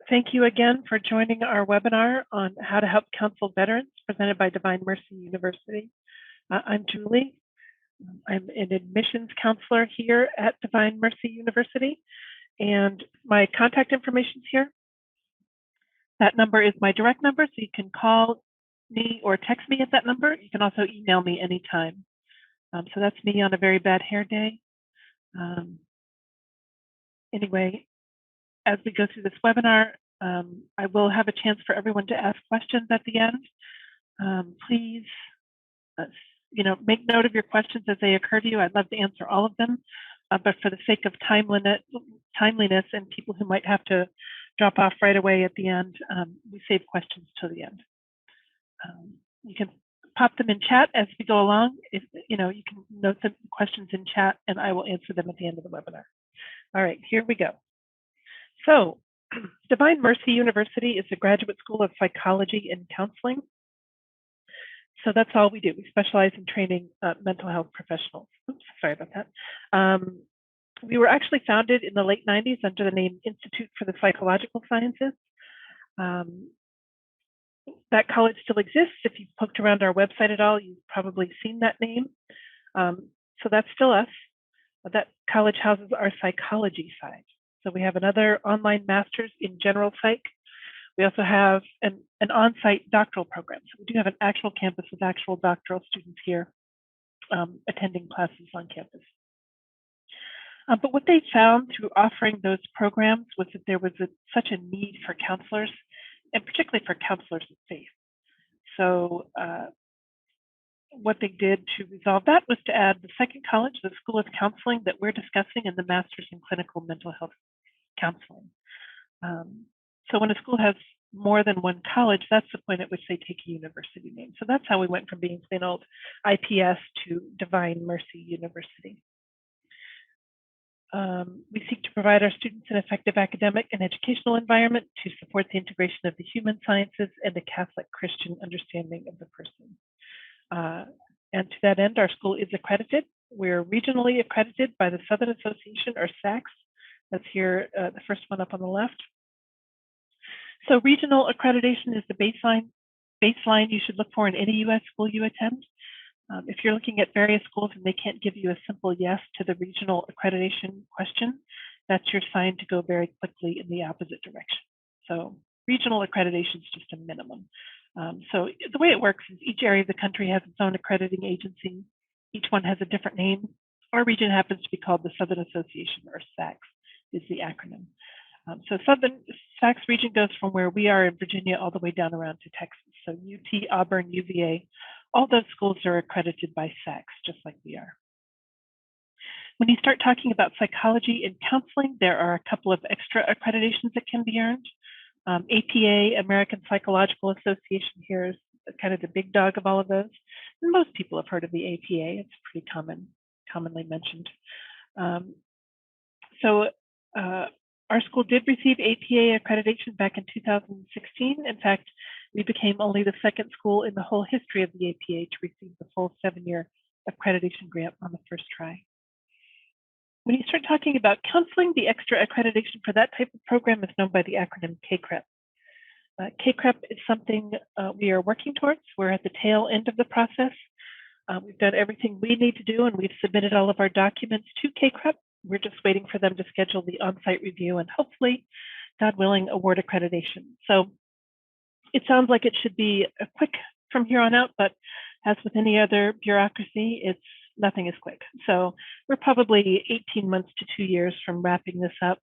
Thank you again for joining our webinar on how to help counsel veterans presented by Divine Mercy University. I'm Julie. I'm an admissions counselor here at Divine Mercy University, and my contact information is here. That number is my direct number, so you can call me or text me at that number. You can also email me anytime. So that's me on a very bad hair day. Anyway, as we go through this webinar, I will have a chance for everyone to ask questions at the end. Please, make note of your questions as they occur to you. I'd love to answer all of them, but for the sake of timeliness and people who might have to drop off right away at the end, we save questions till the end. You can pop them in chat as we go along. If you can note the questions in chat, and I will answer them at the end of the webinar. All right, here we go. So, Divine Mercy University is a graduate school of psychology and counseling. So that's all we do. We specialize in training mental health professionals. Oops, sorry about that. We were actually founded in the late 90s under the name Institute for the Psychological Sciences. That college still exists. If you've poked around our website at all, you've probably seen that name. So that's still us. That college houses our psychology side. So we have another online master's in general psych. We also have an on-site doctoral program. So we do have an actual campus with actual doctoral students here attending classes on campus. But what they found through offering those programs was that there was such a need for counselors, and particularly for counselors of faith. So what they did to resolve that was to add the second college, the School of Counseling that we're discussing, and the Master's in Clinical Mental Health Counseling. So when a school has more than one college, that's the point at which they take a university name. So that's how we went from being plain old IPS to Divine Mercy University. We seek to provide our students an effective academic and educational environment to support the integration of the human sciences and a Catholic Christian understanding of the person. And to that end, our school is accredited. We're regionally accredited by the Southern Association, or SACS. That's here, the first one up on the left. So regional accreditation is the baseline you should look for in any U.S. school you attend. If you're looking at various schools and they can't give you a simple yes to the regional accreditation question, that's your sign to go very quickly in the opposite direction. So regional accreditation is just a minimum. So the way it works is each area of the country has its own accrediting agency. Each one has a different name. Our region happens to be called the Southern Association, or SACS is the acronym. So Southern SACS region goes from where we are in Virginia all the way down around to Texas. So UT, Auburn, UVA, all those schools are accredited by SACS, just like we are. When you start talking about psychology and counseling, there are a couple of extra accreditations that can be earned. APA, American Psychological Association, here is kind of the big dog of all of those. And most people have heard of the APA. It's pretty commonly mentioned. Our school did receive APA accreditation back in 2016. In fact, we became only the second school in the whole history of the APA to receive the full 7-year accreditation grant on the first try. When you start talking about counseling, the extra accreditation for that type of program is known by the acronym CACREP. CACREP is something we are working towards. We're at the tail end of the process. We've done everything we need to do, and we've submitted all of our documents to CACREP. We're just waiting for them to schedule the on-site review and hopefully, God willing, award accreditation. So it sounds like it should be quick from here on out, but as with any other bureaucracy, nothing is quick. So we're probably 18 months to 2 years from wrapping this up.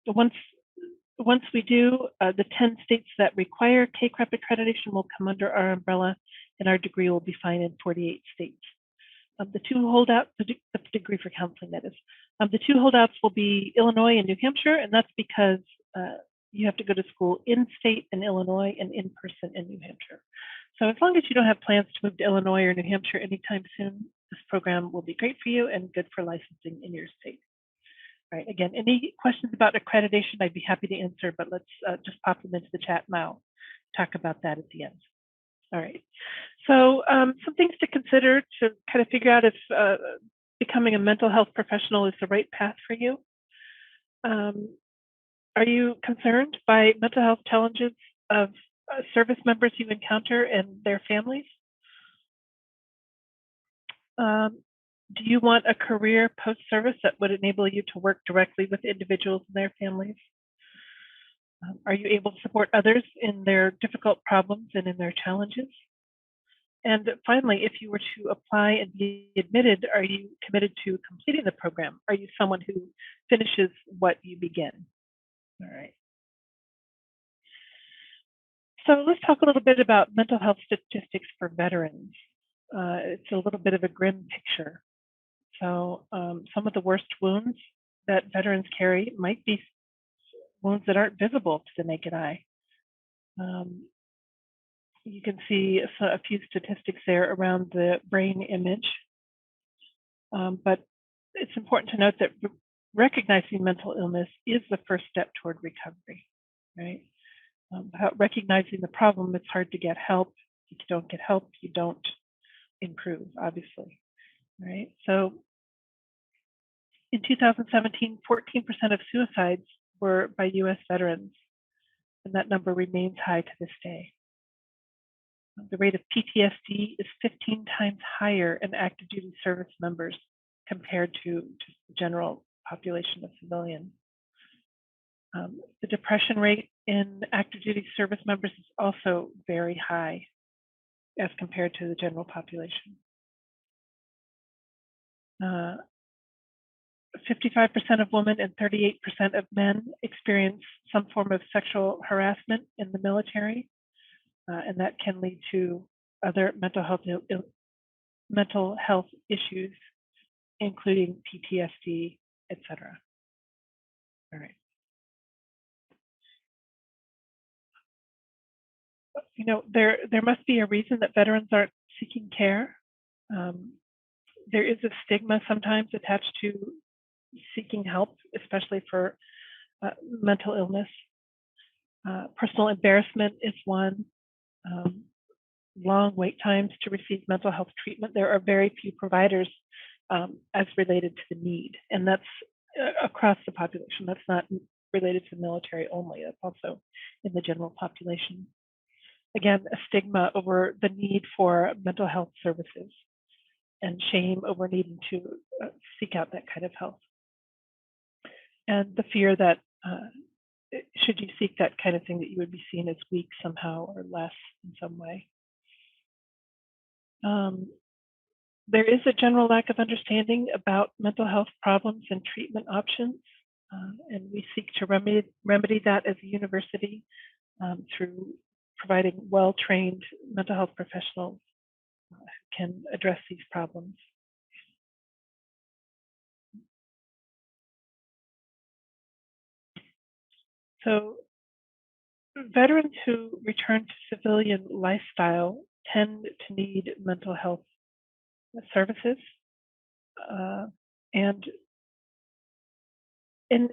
Once we do, the 10 states that require CACREP accreditation will come under our umbrella, and our degree will be fine in 48 states. The two holdouts, the degree for counseling, that is. The two holdouts will be Illinois and New Hampshire, and that's because you have to go to school in state in Illinois and in person in New Hampshire. So as long as you don't have plans to move to Illinois or New Hampshire anytime soon, this program will be great for you and good for licensing in your state. All right, again, any questions about accreditation, I'd be happy to answer, but let's just pop them into the chat and I'll talk about that at the end. All right, so some things to consider to kind of figure out if becoming a mental health professional is the right path for you. Are you concerned by mental health challenges of service members you encounter and their families? Do you want a career post-service that would enable you to work directly with individuals and their families? Are you able to support others in their difficult problems and in their challenges? And finally, if you were to apply and be admitted, are you committed to completing the program? Are you someone who finishes what you begin? All right. So let's talk a little bit about mental health statistics for veterans. It's a little bit of a grim picture. So some of the worst wounds that veterans carry might be wounds that aren't visible to the naked eye. You can see a few statistics there around the brain image. But it's important to note that recognizing mental illness is the first step toward recovery, right? Without recognizing the problem, it's hard to get help. If you don't get help, you don't improve, obviously, right? So in 2017, 14% of suicides were by US veterans, and that number remains high to this day. The rate of PTSD is 15 times higher in active duty service members compared to just the general population of civilians. The depression rate in active duty service members is also very high as compared to the general population. 55% of women and 38% of men experience some form of sexual harassment in the military, and that can lead to other mental health issues, including PTSD, etc. All right. You know, there must be a reason that veterans aren't seeking care. There is a stigma sometimes attached to seeking help, especially for mental illness. Personal embarrassment is one. Long wait times to receive mental health treatment. There are very few providers as related to the need, and that's across the population. That's not related to the military only. That's also in the general population. Again, a stigma over the need for mental health services and shame over needing to seek out that kind of help. And the fear that should you seek that kind of thing, that you would be seen as weak somehow or less in some way. There is a general lack of understanding about mental health problems and treatment options, and we seek to remedy that as a university through providing well-trained mental health professionals who can address these problems. So veterans who return to civilian lifestyle tend to need mental health services. And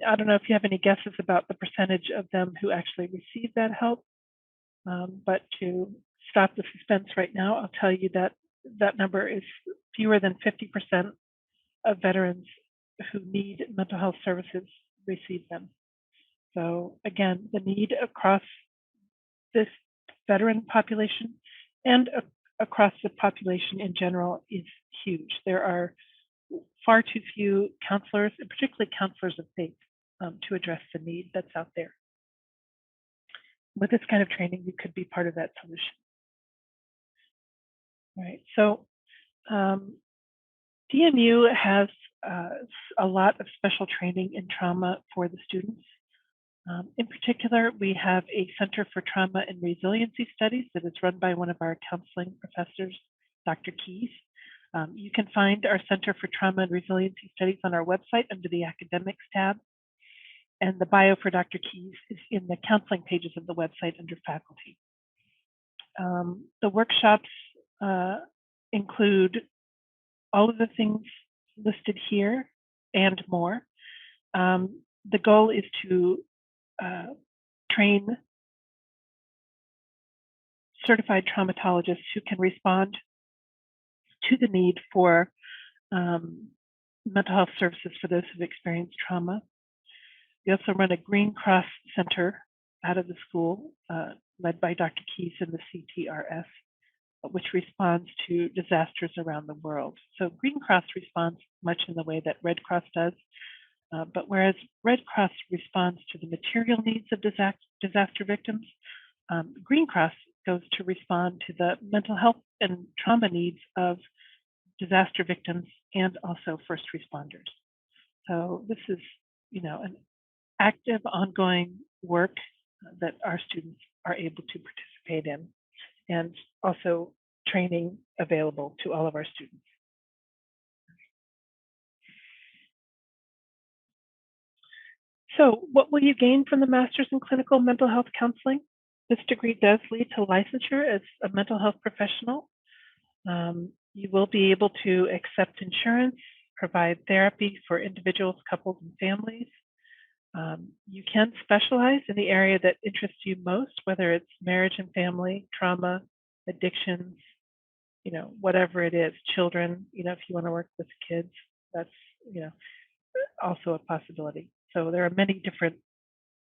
I don't know if you have any guesses about the percentage of them who actually receive that help, but to stop the suspense right now, I'll tell you that that number is fewer than 50% of veterans who need mental health services receive them. So again, the need across this veteran population and across the population in general is huge. There are far too few counselors, and particularly counselors of faith, to address the need that's out there. With this kind of training, you could be part of that solution. All right, so DMU has a lot of special training in trauma for the students. In particular, we have a Center for Trauma and Resiliency Studies that is run by one of our counseling professors, Dr. Keys. You can find our Center for Trauma and Resiliency Studies on our website under the Academics tab. And the bio for Dr. Keys is in the counseling pages of the website under Faculty. The workshops include all of the things listed here and more. The goal is to train certified traumatologists who can respond to the need for mental health services for those who've experienced trauma. We also run a Green Cross Center out of the school, led by Dr. Keys in the CTRS, which responds to disasters around the world. So Green Cross responds much in the way that Red Cross does, but whereas Red Cross responds to the material needs of disaster victims, Green Cross goes to respond to the mental health and trauma needs of disaster victims and also first responders. So this is, an active, ongoing work that our students are able to participate in, and also training available to all of our students. So what will you gain from the Master's in Clinical Mental Health Counseling? This degree does lead to licensure as a mental health professional. You will be able to accept insurance, provide therapy for individuals, couples, and families. You can specialize in the area that interests you most, whether it's marriage and family, trauma, addictions, whatever it is, children, if you want to work with kids, that's, also a possibility. So there are many different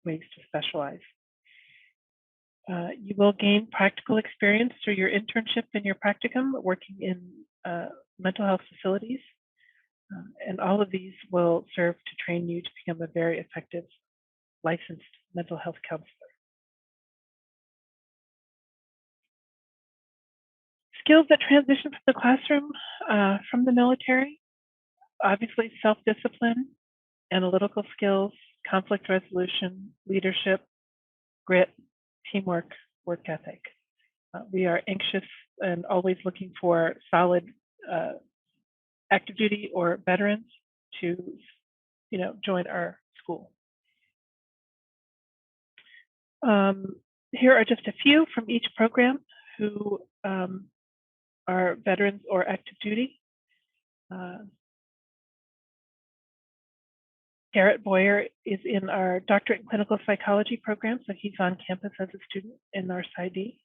ways to specialize. You will gain practical experience through your internship and your practicum working in mental health facilities. And all of these will serve to train you to become a very effective licensed mental health counselor. Skills that transition from the classroom, from the military, obviously self-discipline, analytical skills, conflict resolution, leadership, grit, teamwork, work ethic. We are anxious and always looking for solid active duty or veterans to, join our school. Here are just a few from each program who are veterans or active duty. Garrett Boyer is in our doctorate in clinical psychology program, so he's on campus as a student in our PsyD.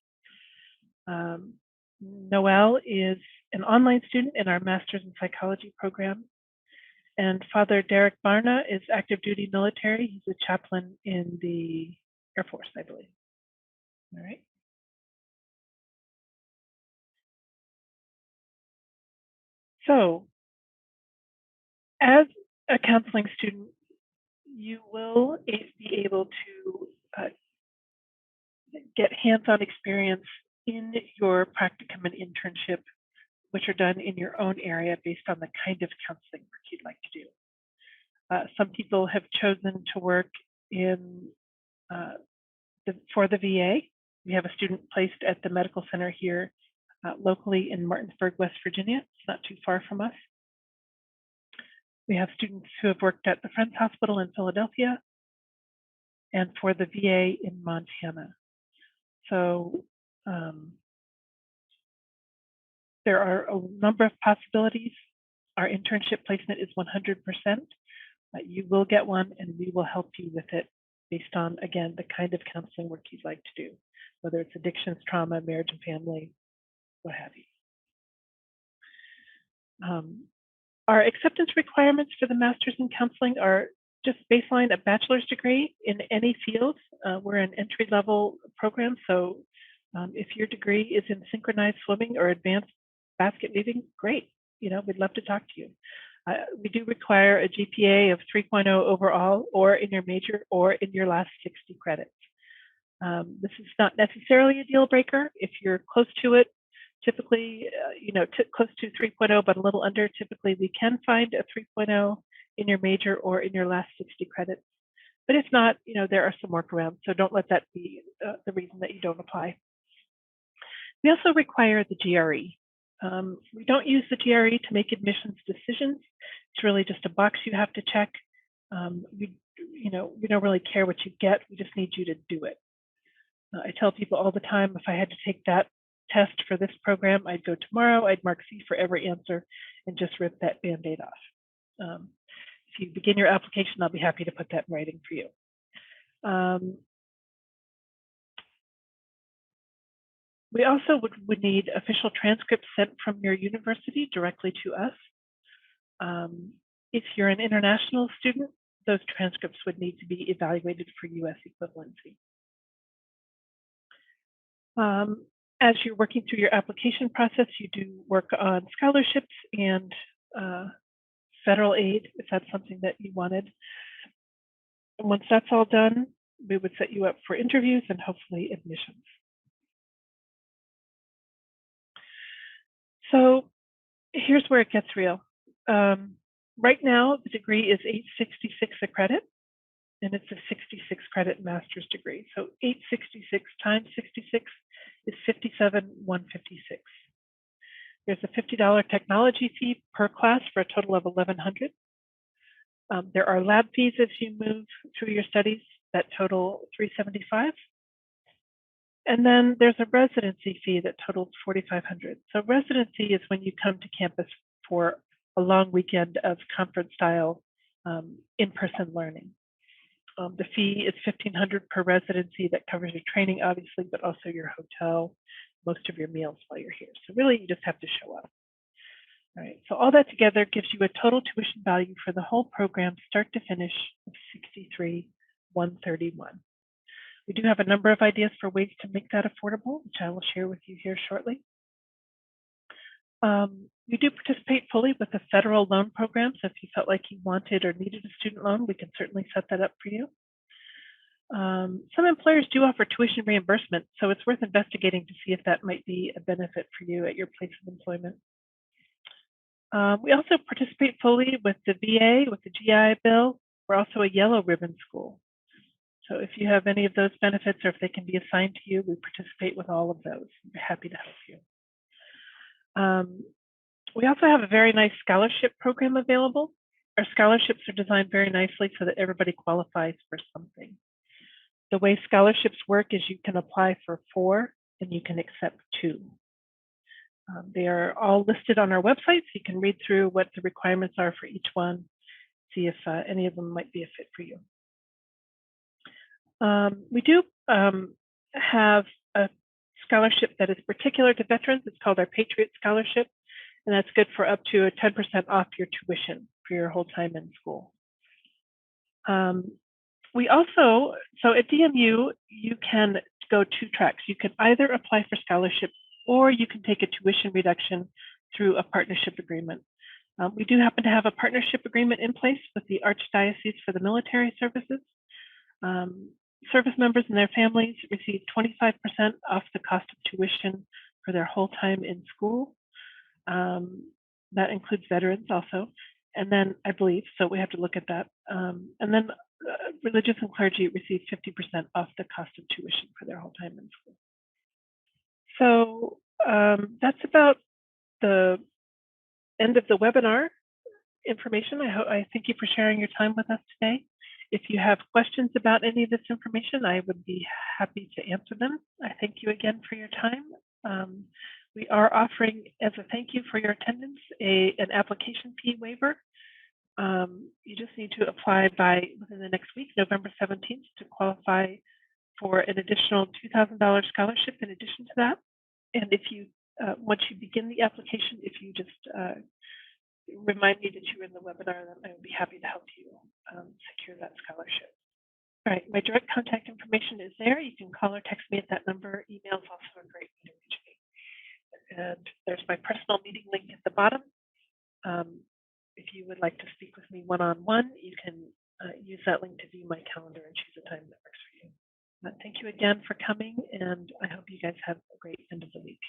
Noel is an online student in our master's in psychology program. And Father Derek Barna is active duty military. He's a chaplain in the Air Force, I believe. All right. So, as a counseling student, you will be able to get hands-on experience in your practicum and internship, which are done in your own area based on the kind of counseling work you'd like to do. Some people have chosen to work in for the VA. We have a student placed at the medical center here locally in Martinsburg, West Virginia. It's not too far from us. We have students who have worked at the Friends Hospital in Philadelphia and for the VA in Montana. So there are a number of possibilities. Our internship placement is 100%. You will get one, and we will help you with it based on, again, the kind of counseling work you'd like to do, whether it's addictions, trauma, marriage and family, what have you. Our acceptance requirements for the Master's in Counseling are just baseline a bachelor's degree in any field. We're an entry-level program, so if your degree is in synchronized swimming or advanced basket weaving, great. We'd love to talk to you. We do require a GPA of 3.0 overall, or in your major, or in your last 60 credits. This is not necessarily a deal breaker. If you're close to it, typically, close to 3.0, but a little under, typically we can find a 3.0 in your major or in your last 60 credits. But if not, there are some workarounds, so don't let that be the reason that you don't apply. We also require the GRE. We don't use the GRE to make admissions decisions. It's really just a box you have to check. We don't really care what you get. We just need you to do it. I tell people all the time, if I had to take that test for this program, I'd go tomorrow, I'd mark C for every answer and just rip that Band-Aid off. If you begin your application, I'll be happy to put that in writing for you. We also would need official transcripts sent from your university directly to us. If you're an international student, those transcripts would need to be evaluated for US equivalency. As you're working through your application process, you do work on scholarships and federal aid, if that's something that you wanted. And once that's all done, we would set you up for interviews and hopefully admissions. So here's where it gets real. Right now, the degree is $866 a credit, and it's a 66 credit master's degree. So 866 times 66 is 57,156. There's a $50 technology fee per class for a total of 1,100. There are lab fees as you move through your studies that total $375. And then there's a residency fee that totals $4,500. So residency is when you come to campus for a long weekend of conference-style in-person learning. The fee is $1,500 per residency. That covers your training, obviously, but also your hotel, most of your meals while you're here. So really, you just have to show up. All right. So all that together gives you a total tuition value for the whole program, start to finish, of $63,131. We do have a number of ideas for ways to make that affordable, which I will share with you here shortly. We do participate fully with the federal loan program, so if you felt like you wanted or needed a student loan, we can certainly set that up for you. Some employers do offer tuition reimbursement, so it's worth investigating to see if that might be a benefit for you at your place of employment. We also participate fully with the VA, with the GI Bill. We're also a yellow ribbon school. So if you have any of those benefits or if they can be assigned to you, we participate with all of those. We're happy to help you. We also have a very nice scholarship program available. Our scholarships are designed very nicely so that everybody qualifies for something. The way scholarships work is you can apply for 4 and you can accept 2. They are all listed on our website, so you can read through what the requirements are for each one, see if any of them might be a fit for you. We do have a scholarship that is particular to veterans. It's called our Patriot Scholarship, and that's good for up to 10% off your tuition for your whole time in school. We also, so at DMU, you can go 2 tracks. You can either apply for scholarship or you can take a tuition reduction through a partnership agreement. We do happen to have a partnership agreement in place with the Archdiocese for the Military Services. Service members and their families receive 25% off the cost of tuition for their whole time in school. That includes veterans also. And then I believe, so we have to look at that. And then religious and clergy receive 50% off the cost of tuition for their whole time in school. So that's about the end of the webinar information. I thank you for sharing your time with us today. If you have questions about any of this information, I would be happy to answer them. I thank you again for your time. We are offering, as a thank you for your attendance, an application fee waiver. You just need to apply by within the next week, November 17th, to qualify for an additional $2,000 scholarship in addition to that. And if you, once you begin the application, if you just remind me that you were in the webinar, then I would be happy to help you secure that scholarship. All right, my direct contact information is there. You can call or text me at that number. Email is also a great way to reach me. And there's my personal meeting link at the bottom. If you would like to speak with me one-on-one, you can use that link to view my calendar and choose a time that works for you. Thank you again for coming, and I hope you guys have a great end of the week.